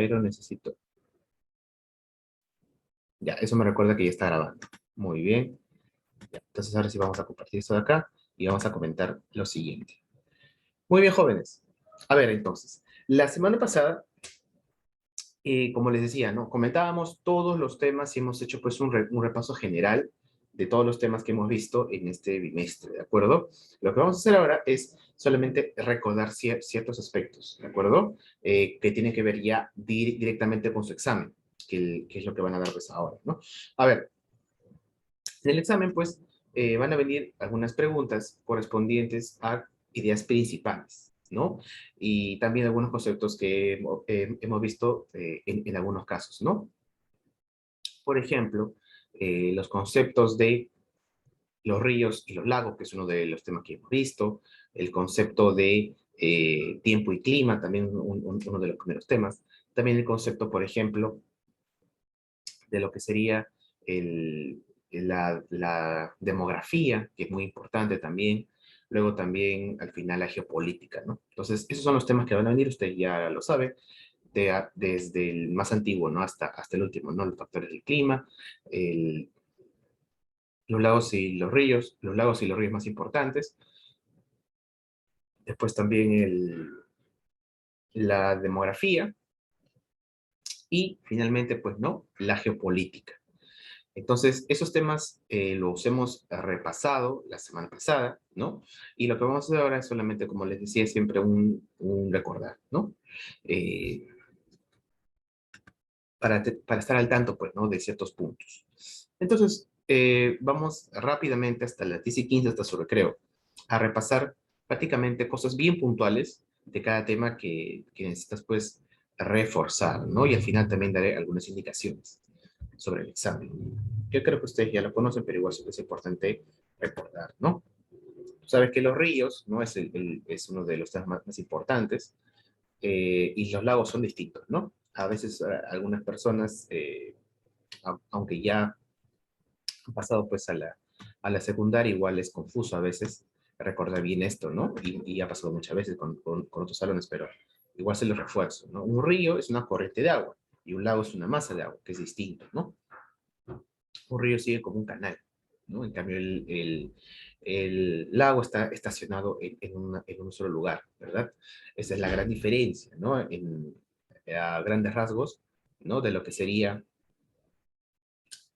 pero necesito... Ya, eso me recuerda que ya está grabando. Muy bien. Ya, entonces ahora sí vamos a compartir esto de acá y vamos a comentar lo siguiente. Muy bien, jóvenes. A ver, entonces, la semana pasada, como les decía, ¿no? Comentábamos todos los temas y hemos hecho pues un repaso general de todos los temas que hemos visto en este bimestre, ¿de acuerdo? Lo que vamos a hacer ahora es solamente recordar ciertos aspectos, ¿de acuerdo? Que tienen que ver ya directamente con su examen, que es lo que van a dar pues ahora, ¿no? A ver, en el examen pues van a venir algunas preguntas correspondientes a ideas principales, ¿no? Y también algunos conceptos que hemos visto en algunos casos, ¿no? Por ejemplo, los conceptos de los ríos y los lagos, que es uno de los temas que hemos visto, el concepto de tiempo y clima, también uno de los primeros temas, también el concepto, por ejemplo, de lo que sería la demografía, que es muy importante también, luego también al final la geopolítica, ¿no? Entonces, esos son los temas que van a venir, usted ya lo sabe, desde el más antiguo, ¿no? Hasta el último, ¿no? Los factores del clima, el, los lagos y los ríos más importantes. Después también la demografía y finalmente, pues, ¿no? La geopolítica. Entonces, esos temas los hemos repasado la semana pasada, ¿no? Y lo que vamos a hacer ahora es solamente, como les decía, siempre un recordar, ¿no? Eh, para estar al tanto, pues, ¿no? De ciertos puntos. Entonces, vamos rápidamente hasta las 10 y 15, hasta su recreo, a repasar prácticamente cosas bien puntuales de cada tema que necesitas, pues, reforzar, ¿no? Y al final también daré algunas indicaciones sobre el examen. Yo creo que ustedes ya lo conocen, pero igual es importante recordar, ¿no? Sabes que los ríos, ¿no? Es uno de los temas más importantes, y los lagos son distintos, ¿no? A veces algunas personas, aunque ya han pasado pues a la secundaria, igual es confuso a veces recordar bien esto, ¿no? Y ha pasado muchas veces con otros salones, pero igual se los refuerzo, ¿no? Un río es una corriente de agua y un lago es una masa de agua, que es distinto, ¿no? Un río sigue como un canal, ¿no? En cambio, el lago está estacionado en un solo lugar, ¿verdad? Esa es la gran diferencia, ¿no? A grandes rasgos, ¿no? De lo que sería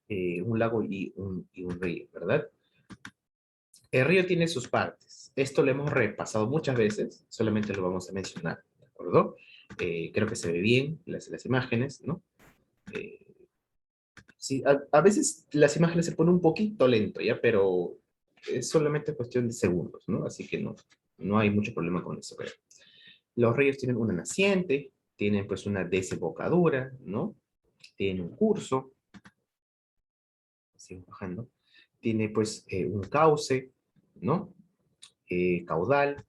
un lago y un río, ¿verdad? El río tiene sus partes. Esto lo hemos repasado muchas veces, solamente lo vamos a mencionar, ¿de acuerdo? Creo que se ve bien las imágenes, ¿no? Eh, sí, a veces las imágenes se ponen un poquito lento, ¿ya? Pero es solamente cuestión de segundos, ¿no? Así que no hay mucho problema con eso, creo. Los ríos tienen una naciente, tienen pues una desembocadura, ¿no? Tienen un curso, sigo bajando, tiene pues un cauce, ¿no? Caudal,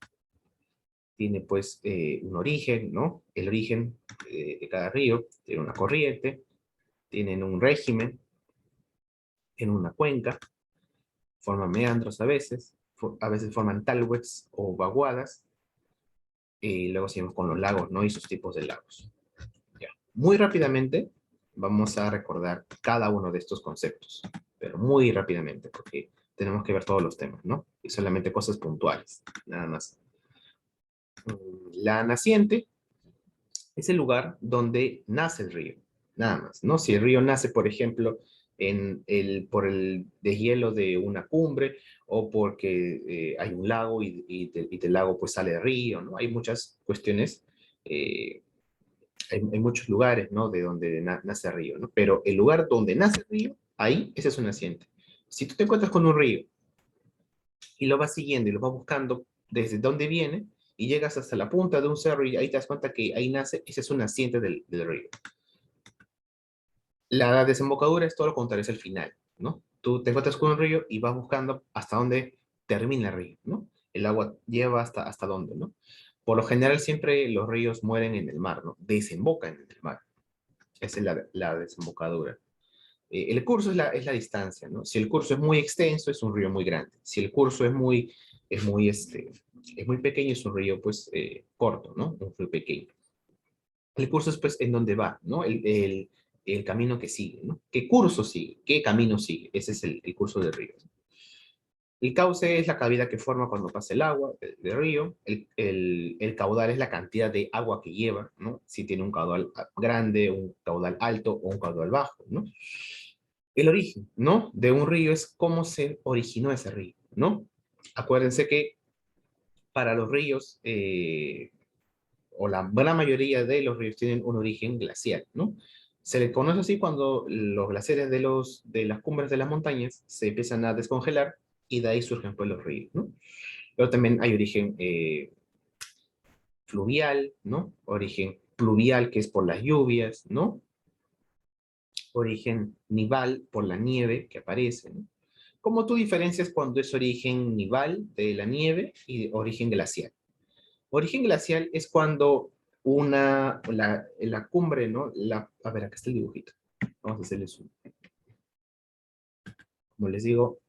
tiene pues un origen, ¿no? El origen de cada río tiene una corriente, tienen un régimen, tienen una cuenca, forman meandros a veces forman talwegs o vaguadas, y luego seguimos con los lagos, ¿no? Y sus tipos de lagos. Ya. Muy rápidamente vamos a recordar cada uno de estos conceptos, pero muy rápidamente, porque tenemos que ver todos los temas, ¿no? Y solamente cosas puntuales, nada más. La naciente es el lugar donde nace el río, nada más, ¿no? Si el río nace, por ejemplo, por el deshielo de una cumbre o porque hay un lago y del lago pues sale el río, ¿no? Hay muchas cuestiones, hay muchos lugares, ¿no? De donde nace el río, ¿no? Pero el lugar donde nace el río, ahí, ese es un naciente. Si tú te encuentras con un río y lo vas siguiendo y lo vas buscando desde dónde viene y llegas hasta la punta de un cerro y ahí te das cuenta que ahí nace, ese es un naciente del río. La desembocadura es todo lo contrario, es el final, ¿no? Tú te encuentras con un río y vas buscando hasta dónde termina el río, ¿no? El agua lleva hasta dónde, ¿no? Por lo general siempre los ríos mueren en el mar, ¿no? Desembocan en el mar. Esa es la desembocadura. El curso es la distancia, ¿no? Si el curso es muy extenso, es un río muy grande. Si el curso es muy pequeño, es un río, pues, corto, ¿no? Un río pequeño. El curso es pues en dónde va, ¿no? El camino que sigue, ¿no? ¿Qué curso sigue? ¿Qué camino sigue? Ese es el curso del río. El cauce es la cavidad que forma cuando pasa el agua del río. El caudal es la cantidad de agua que lleva, ¿no? Si tiene un caudal grande, un caudal alto o un caudal bajo, ¿no? El origen, ¿no? De un río es cómo se originó ese río, ¿no? Acuérdense que para los ríos, o la gran mayoría de los ríos tienen un origen glacial, ¿no? Se le conoce así cuando los glaciares de las cumbres de las montañas se empiezan a descongelar y de ahí surgen pues los ríos, ¿no? Pero también hay origen fluvial, ¿no? Origen pluvial, que es por las lluvias, ¿no? Origen nival, por la nieve que aparece, ¿no? ¿Cómo tú diferencias cuando es origen nival de la nieve y origen glacial? Origen glacial es cuando la cumbre, ¿no? A ver, acá está el dibujito. Vamos a hacerle zoom. Como les digo,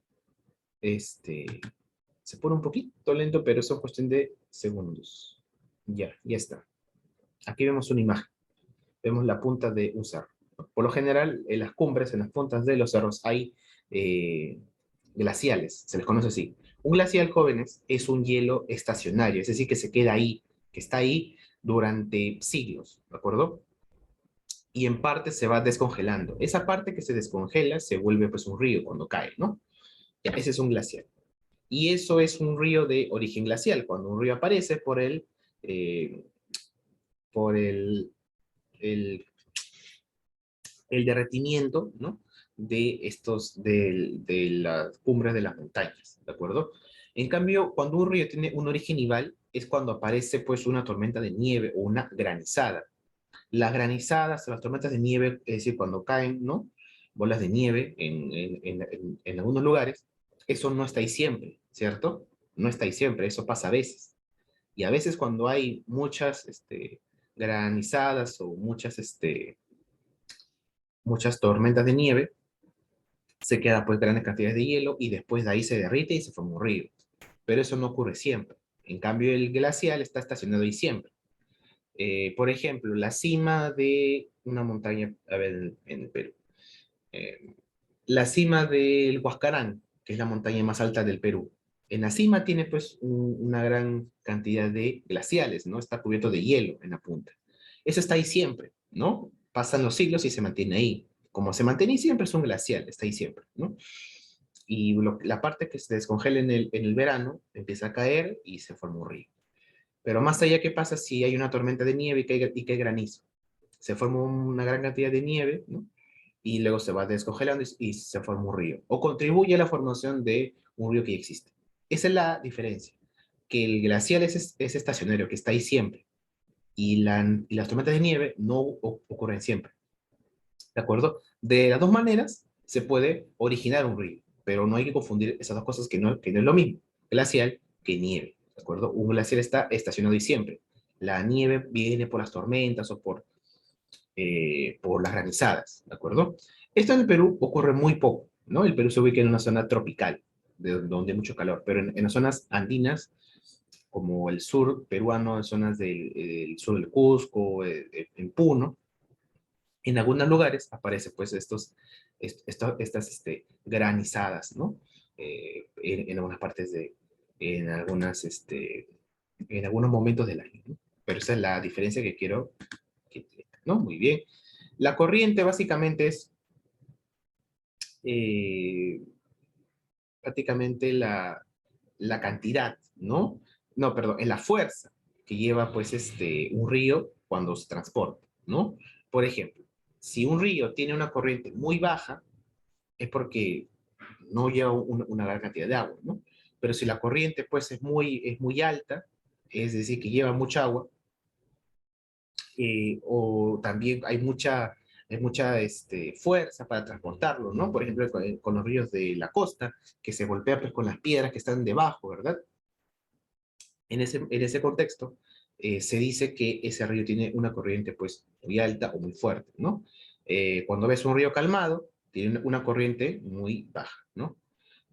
se pone un poquito lento, pero es cuestión de segundos. Ya está. Aquí vemos una imagen. Vemos la punta de un cerro. Por lo general, en las cumbres, en las puntas de los cerros, hay eh, glaciales, se les conoce así. Un glacial, jóvenes, es un hielo estacionario, es decir, que se queda ahí, que está ahí durante siglos, ¿de acuerdo? Y en parte se va descongelando. Esa parte que se descongela se vuelve pues un río cuando cae, ¿no? Ya, ese es un glacial. Y eso es un río de origen glacial, cuando un río aparece eh, por el el derretimiento, ¿no? De las cumbres de las montañas, ¿de acuerdo? En cambio, cuando un río tiene un origen nival, es cuando aparece pues una tormenta de nieve o una granizada. Las granizadas, las tormentas de nieve, es decir, cuando caen, ¿no? Bolas de nieve en algunos lugares, eso no está ahí siempre, ¿cierto? No está ahí siempre, eso pasa a veces. Y a veces cuando hay muchas granizadas o muchas tormentas de nieve, se queda pues grandes cantidades de hielo y después de ahí se derrite y se forma un río. Pero eso no ocurre siempre. En cambio, el glacial está estacionado ahí siempre. Por ejemplo, la cima de una montaña, a ver, en el Perú, eh, la cima del Huascarán, que es la montaña más alta del Perú. En la cima tiene pues una gran cantidad de glaciales, ¿no? Está cubierto de hielo en la punta. Eso está ahí siempre, ¿no? Pasan los siglos y se mantiene ahí. Como se mantiene ahí siempre es un glacial, está ahí siempre, ¿no? Y la parte que se descongela en el verano empieza a caer y se forma un río. Pero más allá, ¿qué pasa si hay una tormenta de nieve y cae granizo? Se forma una gran cantidad de nieve, ¿no? Y luego se va descongelando y se forma un río. O contribuye a la formación de un río que ya existe. Esa es la diferencia. Que el glacial es estacionario, que está ahí siempre. Y las tormentas de nieve no ocurren siempre. ¿De acuerdo? De las dos maneras se puede originar un río, pero no hay que confundir esas dos cosas que no es lo mismo. Glacial que nieve. ¿De acuerdo? Un glacial está estacionado y siempre. La nieve viene por las tormentas o por las granizadas, ¿de acuerdo? Esto en el Perú ocurre muy poco, ¿no? El Perú se ubica en una zona tropical, donde hay mucho calor, pero en las zonas andinas, como el sur peruano, en zonas del sur del Cusco, en Puno, en algunos lugares aparecen pues estas granizadas, ¿no? En algunas partes en en algunos momentos del año, ¿no? Pero esa es la diferencia que quiero ¿no? Muy bien. La corriente básicamente es eh, prácticamente la cantidad, ¿no? No, perdón, es la fuerza que lleva pues un río cuando se transporta, ¿no? Por ejemplo, si un río tiene una corriente muy baja, es porque no lleva una gran cantidad de agua, ¿no? Pero si la corriente pues es muy alta, es decir, que lleva mucha agua, o también hay mucha fuerza para transportarlo, ¿no? Por ejemplo, con los ríos de la costa, que se golpea pues, con las piedras que están debajo, ¿verdad? En ese contexto, se dice que ese río tiene una corriente pues muy alta o muy fuerte, ¿no? Cuando ves un río calmado, tiene una corriente muy baja, ¿no?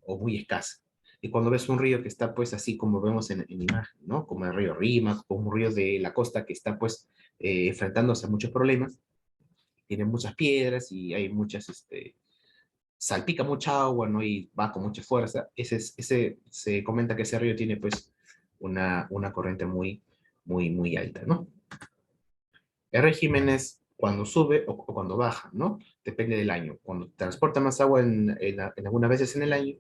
O muy escasa. Y cuando ves un río que está pues así como vemos en la imagen, ¿no? Como el río Rímac, como un río de la costa que está pues enfrentándose a muchos problemas. Tiene muchas piedras y hay muchas, salpica mucha agua, ¿no? Y va con mucha fuerza. Ese se comenta que ese río tiene, pues, una corriente muy alta, ¿no? El régimen es cuando sube o cuando baja, ¿no? Depende del año. Cuando transporta más agua en algunas veces en el año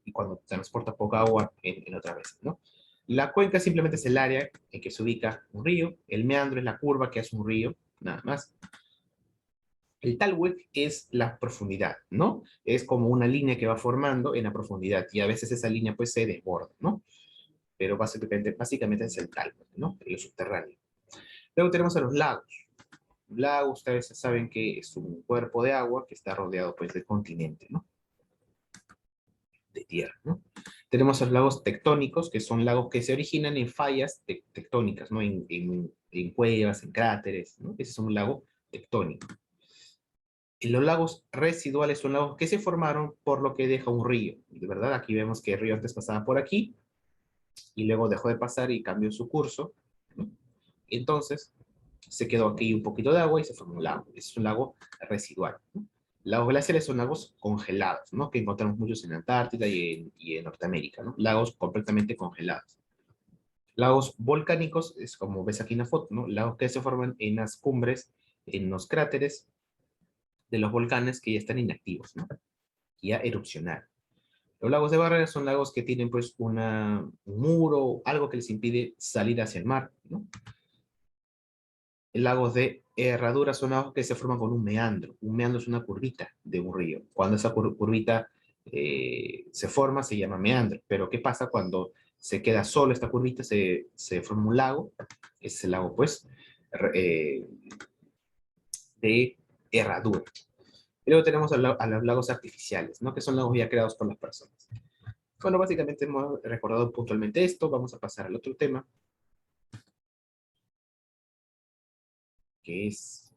y cuando transporta poca agua en otras veces, ¿no? La cuenca simplemente es el área en que se ubica un río. El meandro es la curva que hace un río, nada más. El talweg es la profundidad, ¿no? Es como una línea que va formando en la profundidad y a veces esa línea pues se desborda, ¿no? Pero básicamente es el talweg, ¿no? El subterráneo. Luego tenemos a los lagos. Un lago, ustedes saben que es un cuerpo de agua que está rodeado pues del continente, ¿no? De tierra, ¿no? Tenemos a los lagos tectónicos, que son lagos que se originan en fallas tectónicas, ¿no? En cuevas, en cráteres, ¿no? Ese es un lago tectónico. Y los lagos residuales son lagos que se formaron por lo que deja un río. De verdad, aquí vemos que el río antes pasaba por aquí y luego dejó de pasar y cambió su curso, ¿no? Y entonces se quedó aquí un poquito de agua y se formó un lago. Es un lago residual, ¿no? Lagos glaciares son lagos congelados, ¿no? Que encontramos muchos en Antártida y en Norteamérica, ¿no? Lagos completamente congelados. Lagos volcánicos es como ves aquí en la foto, ¿no? Lagos que se forman en las cumbres, en los cráteres de los volcanes que ya están inactivos, ¿no? Ya erupcionaron. Los lagos de barrera son lagos que tienen pues un muro, algo que les impide salir hacia el mar, ¿no? Lagos de herradura son lagos que se forman con un meandro. Un meandro es una curvita de un río. Cuando esa curvita se forma, se llama meandro. Pero ¿qué pasa cuando se queda solo esta curvita, se forma un lago? Es el lago, pues, eh, de herradura. Y luego tenemos a los lagos artificiales, ¿no? Que son lagos ya creados por las personas. Bueno, básicamente hemos recordado puntualmente esto. Vamos a pasar al otro tema, que es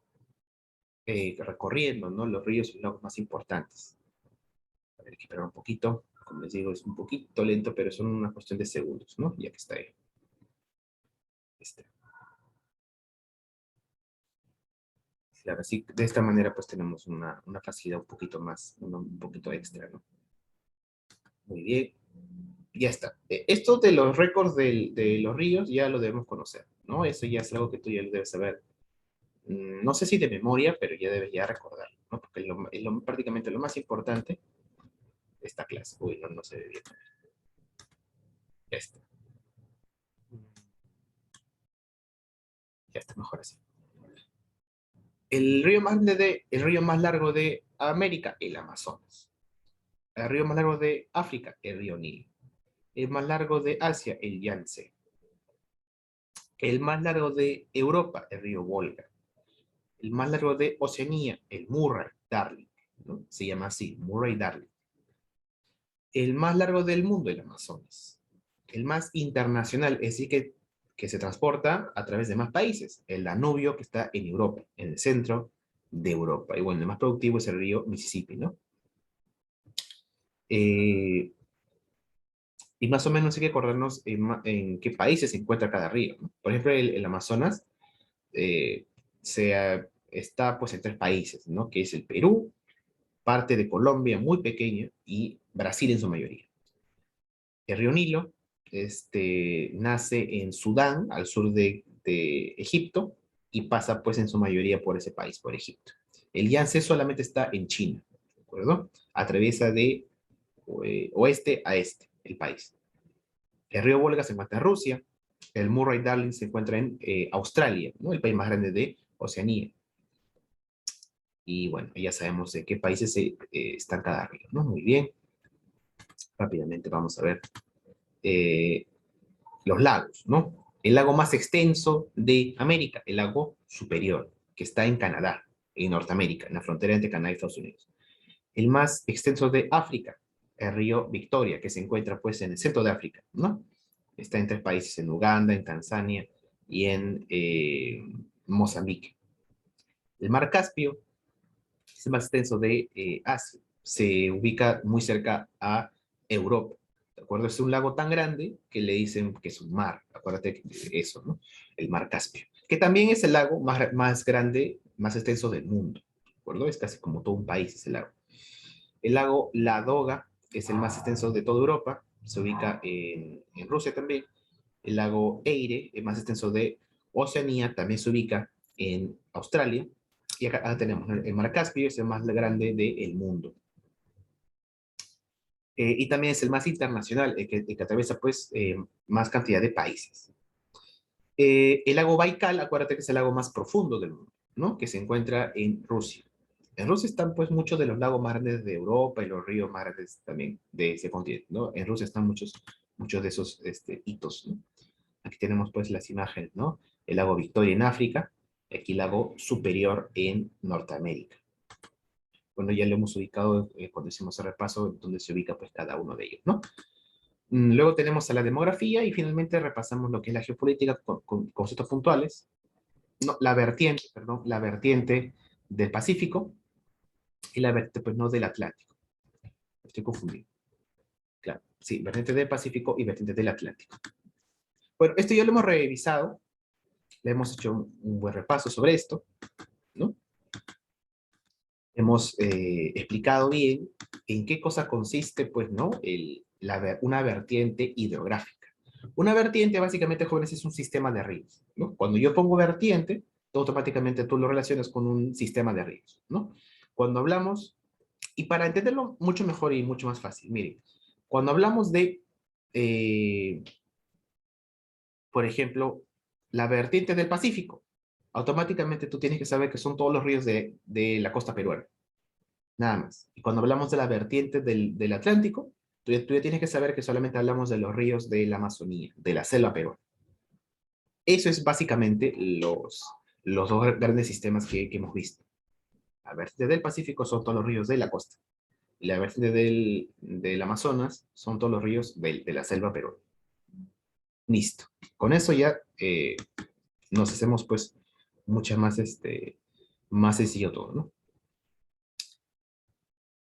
recorriendo, ¿no? Los ríos y lagos más importantes. A ver, hay que esperar un poquito. Como les digo, es un poquito lento, pero son una cuestión de segundos, ¿no? Ya que está ahí. Este. Claro, así, de esta manera, pues tenemos una facilidad un poquito más, un poquito extra, ¿no? Muy bien. Ya está. Esto de los récords de los ríos ya lo debemos conocer, ¿no? Eso ya es algo que tú ya debes saber. No sé si de memoria, pero ya debes ya recordarlo, ¿no? Porque prácticamente lo más importante de esta clase. Uy, no se ve bien. Ya está. Ya está mejor así. El río más largo de América, el Amazonas. El río más largo de África, el río Nilo. El más largo de Asia, el Yangtze. El más largo de Europa, el río Volga. El más largo de Oceanía, el Murray-Darling, ¿no? Se llama así, Murray-Darling. El más largo del mundo, el Amazonas. El más internacional, es decir, que se transporta a través de más países, el Danubio, que está en Europa, en el centro de Europa. Y bueno, el más productivo es el río Mississippi, ¿no? Eh, y más o menos hay que acordarnos en qué países se encuentra cada río, ¿no? Por ejemplo, el Amazonas eh, está pues en tres países, ¿no? Que es el Perú, parte de Colombia muy pequeña y Brasil en su mayoría. El río Nilo nace en Sudán, al sur de Egipto, y pasa pues en su mayoría por ese país, por Egipto. El Yangtze solamente está en China, ¿de acuerdo? Atraviesa de oeste a este el país. El río Volga se encuentra en Rusia, el Murray-Darling se encuentra en Australia, ¿no? El país más grande de Oceanía. Y bueno, ya sabemos de qué países están cada río, ¿no? Muy bien. Rápidamente vamos a ver eh, los lagos, ¿no? El lago más extenso de América, el lago Superior, que está en Canadá, en Norteamérica, en la frontera entre Canadá y Estados Unidos. El más extenso de África, el río Victoria, que se encuentra pues en el centro de África, ¿no? Está en tres países, en Uganda, en Tanzania y en Mozambique. El mar Caspio es el más extenso de Asia, se ubica muy cerca a Europa. ¿De acuerdo? Es un lago tan grande que le dicen que es un mar. Acuérdate de eso, ¿no? El mar Caspio. que también es el lago más grande, más extenso del mundo, ¿de acuerdo? Es casi como todo un país ese lago. El lago Ladoga es el más extenso de toda Europa, se ubica en Rusia también. El lago Eire, el más extenso de Oceanía, también se ubica en Australia. Y acá tenemos el mar Caspio, es el más grande del mundo. Y también es el más internacional, que atraviesa pues más cantidad de países. El lago Baikal, acuérdate que es el lago más profundo del mundo, ¿no? Que se encuentra en Rusia. En Rusia están pues muchos de los lagos más grandes de Europa y los ríos más grandes también de ese continente, ¿no? En Rusia están muchos de esos hitos, ¿no? Aquí tenemos pues las imágenes, ¿no? El lago Victoria en África, aquí el lago Superior en Norteamérica. Bueno, ya lo hemos ubicado cuando hicimos el repaso, donde se ubica pues cada uno de ellos, ¿no? Luego tenemos a la demografía y finalmente repasamos lo que es la geopolítica con conceptos puntuales. No, la vertiente del Pacífico y la vertiente, pues no del Atlántico. Estoy confundido. Claro, sí, vertiente del Pacífico y vertiente del Atlántico. Bueno, esto ya lo hemos revisado, le hemos hecho un buen repaso sobre esto, ¿no? Hemos explicado bien en qué cosa consiste, pues, ¿no? Una vertiente hidrográfica. Una vertiente, básicamente, jóvenes, es un sistema de ríos, ¿no? Cuando yo pongo vertiente, automáticamente tú lo relacionas con un sistema de ríos, ¿no? Cuando hablamos, y para entenderlo mucho mejor y mucho más fácil, miren, cuando hablamos de, eh, por ejemplo, la vertiente del Pacífico, automáticamente tú tienes que saber que son todos los ríos de la costa peruana. Nada más. Y cuando hablamos de la vertiente del Atlántico, tú ya tienes que saber que solamente hablamos de los ríos de la Amazonía, de la selva peruana. Eso es básicamente los dos grandes sistemas que hemos visto. La vertiente del Pacífico son todos los ríos de la costa. Y la vertiente del Amazonas son todos los ríos de la selva peruana. Listo. Con eso ya nos hacemos pues mucha más sencillo todo, ¿no?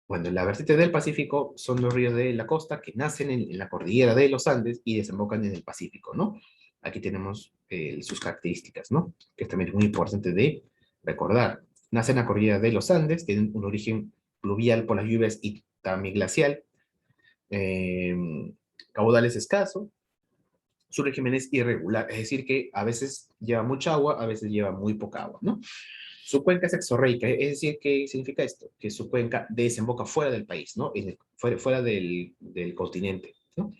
Bueno, la vertiente del Pacífico son los ríos de la costa que nacen en la cordillera de los Andes y desembocan en el Pacífico, ¿no? Aquí tenemos sus características, ¿no? Que es también muy importante de recordar. Nacen en la cordillera de los Andes, tienen un origen pluvial por las lluvias y también glacial, eh, caudal es escaso, su régimen es irregular, es decir, que a veces lleva mucha agua, a veces lleva muy poca agua, ¿no? Su cuenca es exorreica, es decir, ¿qué significa esto? Que su cuenca desemboca fuera del país, ¿no? Fuera del continente, ¿no?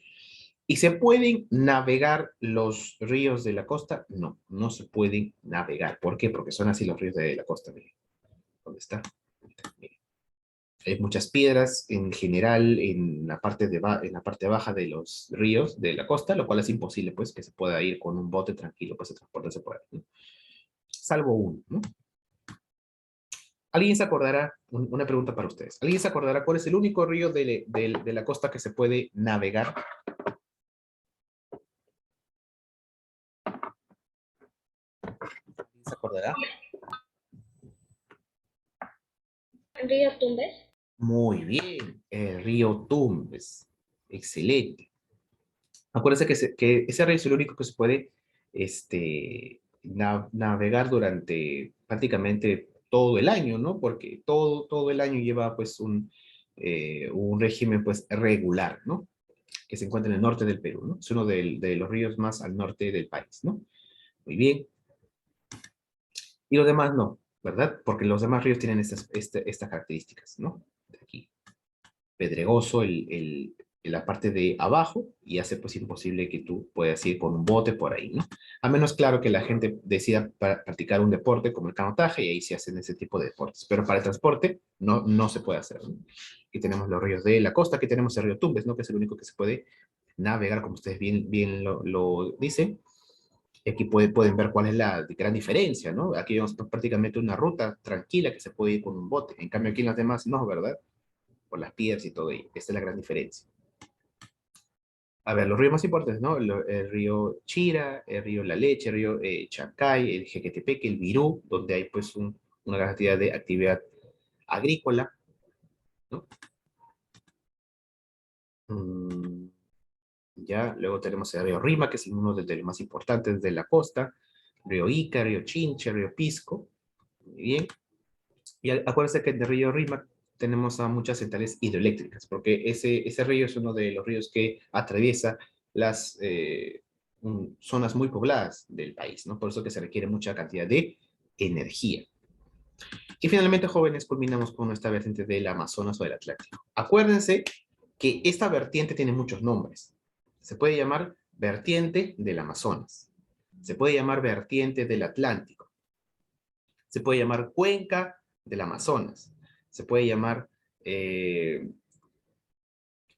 ¿Y se pueden navegar los ríos de la costa? No, no se pueden navegar. ¿Por qué? Porque son así los ríos de la costa. Miren. ¿Dónde está? Miren. Hay muchas piedras en general en la parte baja de los ríos de la costa, lo cual es imposible, pues, que se pueda ir con un bote tranquilo, pues, a transportarse por ahí, ¿no? Salvo uno, ¿no? ¿Alguien se acordará? Una pregunta para ustedes. ¿Alguien se acordará cuál es el único río de la costa que se puede navegar? ¿Alguien se acordará? Río Tumbes. Muy bien, el río Tumbes. Excelente. Acuérdense que ese río es el único que se puede navegar durante prácticamente todo el año, ¿no? Porque todo el año lleva pues un régimen pues regular, ¿no? Que se encuentra en el norte del Perú, ¿no? Es uno de los ríos más al norte del país, ¿no? Muy bien. Y los demás no, ¿verdad? Porque los demás ríos tienen estas características, ¿no? De aquí, pedregoso en la parte de abajo y hace pues imposible que tú puedas ir con un bote por ahí, ¿no? A menos, claro, que la gente decida practicar un deporte como el canotaje y ahí se hacen ese tipo de deportes. Pero para el transporte no se puede hacer, ¿no? Aquí tenemos los ríos de la costa, aquí tenemos el río Tumbes, ¿no? Que es el único que se puede navegar, como ustedes bien lo dicen. Y aquí pueden ver cuál es la gran diferencia, ¿no? Aquí vemos prácticamente una ruta tranquila que se puede ir con un bote. En cambio, aquí en las demás no, ¿verdad? Por las piedras y todo ello. Esta es la gran diferencia. A ver, los ríos más importantes, ¿no? El río Chira, el río La Leche, el río Chancay, el Jequetepeque, el Virú, donde hay pues una gran cantidad de actividad agrícola, ¿no? Ya, luego tenemos el río Rima, que es uno de los más importantes de la costa, río Ica, río Chinche, río Pisco. Muy bien. Y acuérdense que en el río Rímac tenemos a muchas centrales hidroeléctricas, porque ese río es uno de los ríos que atraviesa las zonas muy pobladas del país, ¿no? Por eso que se requiere mucha cantidad de energía. Y finalmente, jóvenes, culminamos con nuestra vertiente del Amazonas o del Atlántico. Acuérdense que esta vertiente tiene muchos nombres. Se puede llamar vertiente del Amazonas. Se puede llamar vertiente del Atlántico. Se puede llamar cuenca del Amazonas. Se puede llamar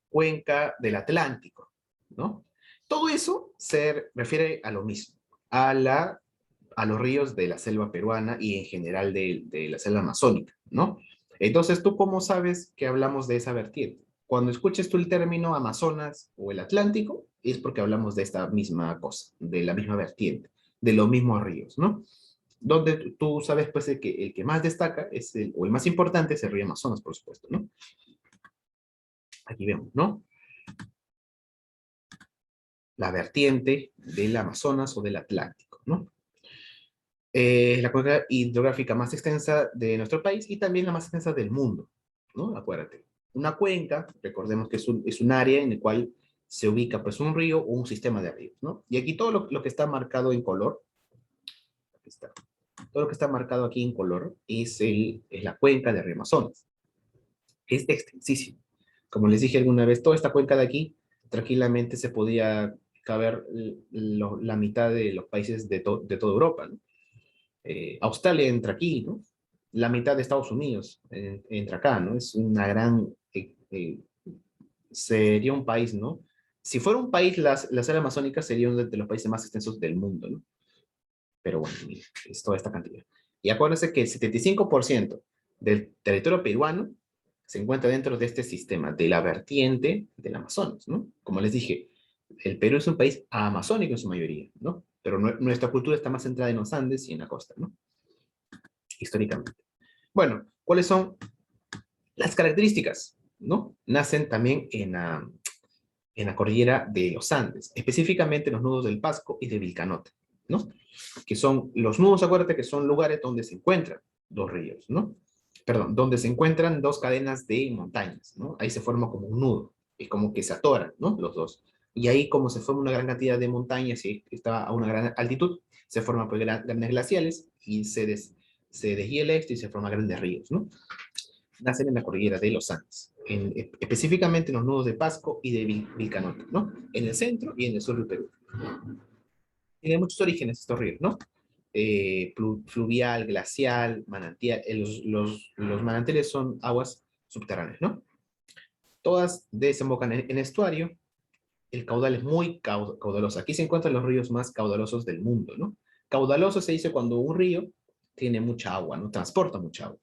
cuenca del Atlántico, ¿no? Todo eso se refiere a lo mismo, a los ríos de la selva peruana y en general de la selva amazónica, ¿no? Entonces, ¿tú cómo sabes que hablamos de esa vertiente? Cuando escuches tú el término Amazonas o el Atlántico, es porque hablamos de esta misma cosa, de la misma vertiente, de los mismos ríos, ¿no? Donde tú sabes, pues, el que más destaca es o el más importante es el río Amazonas, por supuesto, ¿no? Aquí vemos, ¿no? La vertiente del Amazonas o del Atlántico, ¿no? La cuenca hidrográfica más extensa de nuestro país y también la más extensa del mundo, ¿no? Acuérdate. Una cuenca, recordemos que es un área en el cual se ubica pues un río o un sistema de ríos, ¿no? Y aquí todo lo que está marcado en color, aquí está, todo lo que está marcado aquí en color es la cuenca del río Amazonas. Es extensísimo. Como les dije alguna vez, toda esta cuenca de aquí tranquilamente se podía caber la mitad de los países de toda Europa, ¿no? Australia entra aquí, ¿no? La mitad de Estados Unidos entra acá, ¿no? Es una gran, sería un país, ¿no? Si fuera un país, la selva amazónica sería uno de los países más extensos del mundo, ¿no? Pero bueno, mire, es toda esta cantidad. Y acuérdense que el 75% del territorio peruano se encuentra dentro de este sistema, de la vertiente del Amazonas, ¿no? Como les dije, el Perú es un país amazónico en su mayoría, ¿no? Pero nuestra cultura está más centrada en los Andes y en la costa, ¿no? Históricamente. Bueno, ¿cuáles son las características? ¿No? Nacen también en la cordillera de los Andes, específicamente los nudos del Pasco y de Vilcanota, ¿no? Que son los nudos, acuérdate que son lugares donde se encuentran dos ríos, ¿no? Perdón, donde se encuentran dos cadenas de montañas, ¿no? Ahí se forma como un nudo, es como que se atoran, ¿no? Los dos. Y ahí, como se forma una gran cantidad de montañas y está a una gran altitud, se forman pues grandes glaciales y se deshiela esto y se forman grandes ríos, ¿no? Nacen en la cordillera de los Andes, específicamente en los nudos de Pasco y de Vilcanota, ¿no? En el centro y en el sur del Perú. Tienen muchos orígenes estos ríos, ¿no? Fluvial, glacial, manantial. Los manantiales son aguas subterráneas, ¿no? Todas desembocan en estuario. El caudal es muy caudaloso. Aquí se encuentran los ríos más caudalosos del mundo, ¿no? Caudaloso se dice cuando un río tiene mucha agua, ¿no? Transporta mucha agua.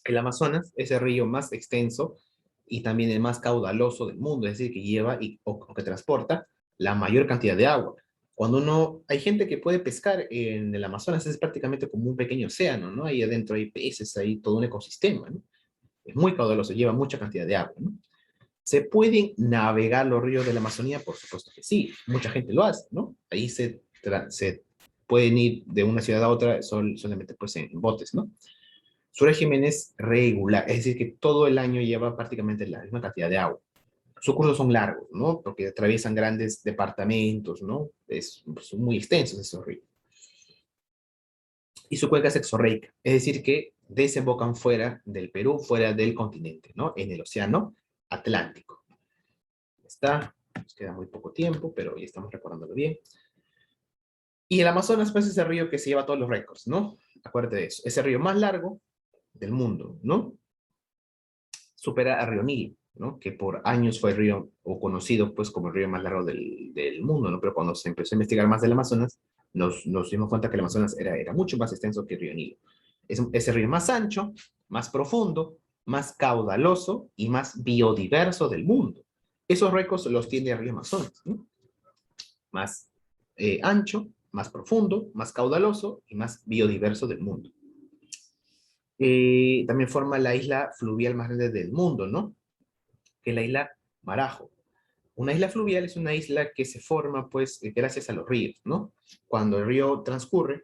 El Amazonas es el río más extenso y también el más caudaloso del mundo, es decir, que lleva o que transporta la mayor cantidad de agua. Hay gente que puede pescar en el Amazonas, es prácticamente como un pequeño océano, ¿no? Ahí adentro hay peces, hay todo un ecosistema, ¿no? Es muy caudaloso, lleva mucha cantidad de agua, ¿no? ¿Se pueden navegar los ríos de la Amazonía? Por supuesto que sí, mucha gente lo hace, ¿no? Ahí se pueden ir de una ciudad a otra solamente pues en botes, ¿no? Su régimen es regular, es decir, que todo el año lleva prácticamente la misma cantidad de agua. Sus cursos son largos, ¿no? Porque atraviesan grandes departamentos, ¿no? Son muy extensos esos ríos. Y su cuenca es exorreica, es decir, que desembocan fuera del Perú, fuera del continente, ¿no? En el océano Atlántico. Está, nos queda muy poco tiempo, pero ya estamos recordándolo bien. Y el Amazonas, pues, es el río que se lleva todos los récords, ¿no? Acuérdate de eso. Es el río más largo del mundo, ¿no? Supera al río Nilo, ¿no? Que por años fue el río, o conocido pues como el río más largo del mundo, ¿no? Pero cuando se empezó a investigar más del Amazonas, nos dimos cuenta que el Amazonas era mucho más extenso que el río Nilo. Es el río más ancho, más profundo, más caudaloso y más biodiverso del mundo. Esos récords los tiene el río Amazonas, ¿no? Más ancho, más profundo, más caudaloso y más biodiverso del mundo. También forma la isla fluvial más grande del mundo, ¿no? Que es la isla Marajo. Una isla fluvial es una isla que se forma, pues, gracias a los ríos, ¿no? Cuando el río transcurre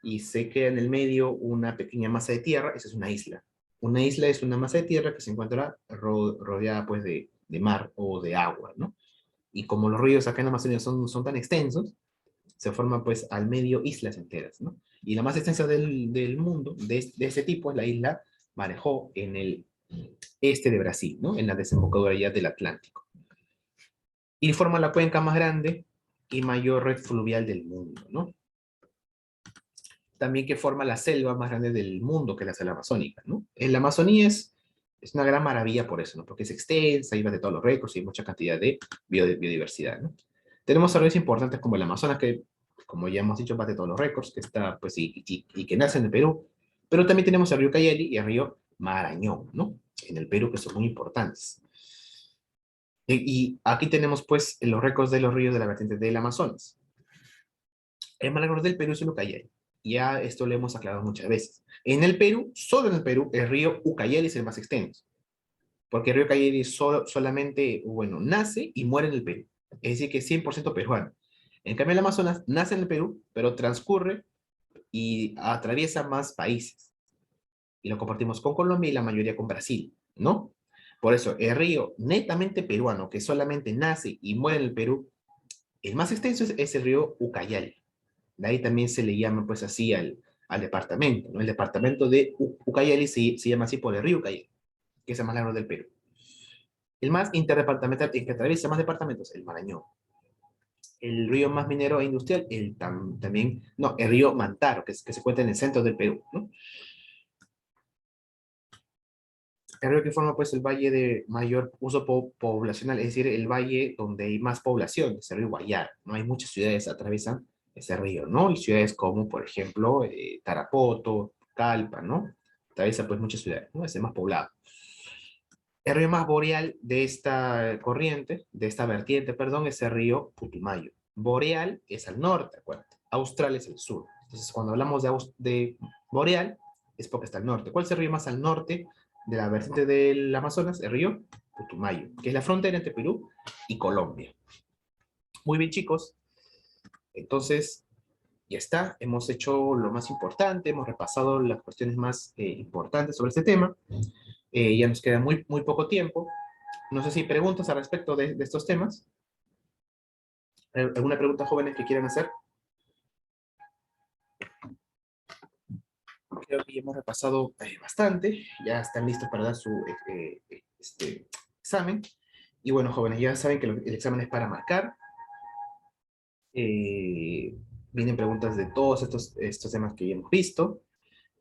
y se queda en el medio una pequeña masa de tierra, esa es una isla. Una isla es una masa de tierra que se encuentra rodeada, pues, de mar o de agua, ¿no? Y como los ríos acá en Amazonia son tan extensos, se forman, pues, al medio islas enteras, ¿no? Y la más extensa del mundo, de ese tipo, es la isla Marejó, en el este de Brasil, ¿no? En la desembocadura ya del Atlántico. Y forma la cuenca más grande y mayor red fluvial del mundo, ¿no? También que forma la selva más grande del mundo, que es la selva amazónica, ¿no? En la Amazonía es una gran maravilla por eso, ¿no? Porque es extensa, iba de todos los récords y hay mucha cantidad de biodiversidad, ¿no? Tenemos ríos importantes como el Amazonas, que, como ya hemos dicho, bate todos los récords, que está, pues, y que nace en el Perú, pero también tenemos el río Cayeli y el río Marañón, ¿no? En el Perú, que son muy importantes. Y aquí tenemos, pues, los récords de los ríos de la vertiente del Amazonas. El mar Menor del Perú es el Ucayali. Ya esto lo hemos aclarado muchas veces. En el Perú, solo en el Perú, el río Ucayali es el más extenso. Porque el río Ucayali solamente, bueno, nace y muere en el Perú. Es decir, que es 100% peruano. En cambio, el Amazonas nace en el Perú, pero transcurre y atraviesa más países. Y lo compartimos con Colombia y la mayoría con Brasil, ¿no? Por eso, el río netamente peruano, que solamente nace y muere en el Perú, el más extenso es el río Ucayali. De ahí también se le llama, pues, así al departamento, ¿no? El departamento de Ucayali se llama así por el río Ucayali, que es el más largo del Perú. El más interdepartamental, el que atraviesa más departamentos, el Marañón. El río más minero e industrial, también, no, el río Mantaro, que se encuentra en el centro del Perú, ¿no? El río que forma, pues, el valle de mayor uso poblacional, es decir, el valle donde hay más población, es el río Guayar, ¿no? Hay muchas ciudades que atraviesan ese río, ¿no? Y ciudades como, por ejemplo, Tarapoto, Calpa, ¿no? Atraviesa, pues, muchas ciudades, ¿no? Es el más poblado. El río más boreal de esta corriente, de esta vertiente, perdón, es el río Putumayo. Boreal es al norte, acuérdate. Austral es el sur. Entonces, cuando hablamos de boreal, es porque está al norte. ¿Cuál es el río más al norte de la vertiente del Amazonas? El río Putumayo, que es la frontera entre Perú y Colombia. Muy bien, chicos. Entonces, ya está. Hemos hecho lo más importante, hemos repasado las cuestiones más importantes sobre este tema. Ya nos queda muy poco tiempo. No sé si hay preguntas al respecto de estos temas. ¿Alguna pregunta, jóvenes, que quieran hacer? Creo que ya hemos repasado bastante. Ya están listos para dar su examen. Y bueno, jóvenes, ya saben que el examen es para marcar. Eh, Vienen preguntas de todos estos temas que ya hemos visto.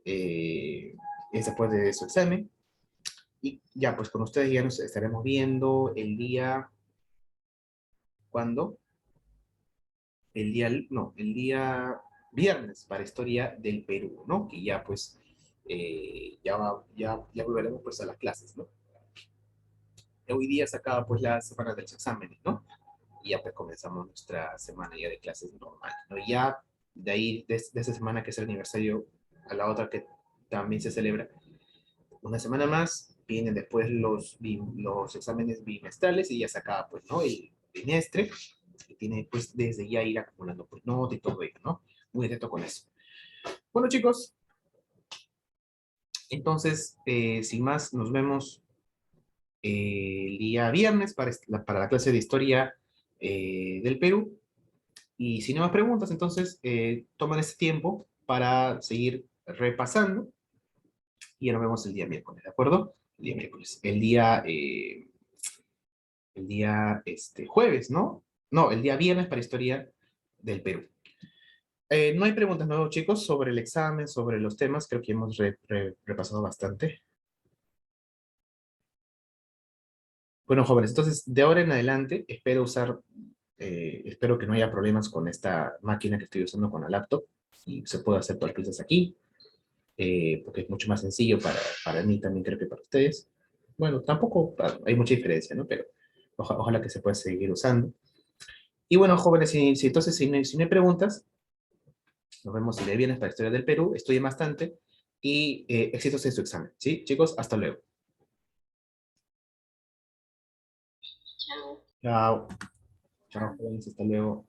Es después de su examen. Y ya, pues con ustedes ya nos estaremos viendo el día... ¿Cuándo? El día viernes para Historia del Perú, ¿no? Que ya pues, ya volveremos pues a las clases, ¿no? Hoy día se acaba pues la semana de los exámenes, ¿no? Y ya pues comenzamos nuestra semana ya de clases normal, ¿no? Y ya de ahí, de esa semana que es el aniversario a la otra que también se celebra, una semana más, vienen después los exámenes bimestrales y ya se acaba pues, ¿no? El bimestre, que tiene pues desde ya ir acumulando pues nota y todo ello, ¿no? Muy atento con eso. Bueno, chicos, entonces, sin más, nos vemos el día viernes para la clase de historia del Perú. Y si no más preguntas, entonces toman ese tiempo para seguir repasando y ya nos vemos el día miércoles, ¿de acuerdo? El día miércoles. El día jueves, ¿no? No, el día viernes para historia del Perú. No hay preguntas nuevas, chicos, sobre el examen, sobre los temas. Creo que hemos repasado bastante. Bueno, jóvenes, entonces de ahora en adelante espero que no haya problemas con esta máquina que estoy usando con la laptop y se pueda hacer todas las cosas aquí, porque es mucho más sencillo para mí también, creo que para ustedes. Bueno, tampoco hay mucha diferencia, ¿no? Pero ojalá que se pueda seguir usando. Y bueno, jóvenes, entonces si no hay preguntas, nos vemos el día viernes para Historia del Perú. Estudien bastante y éxitos en su examen. ¿Sí, chicos? Hasta luego. Chao. Chao. Chao, jóvenes, hasta luego.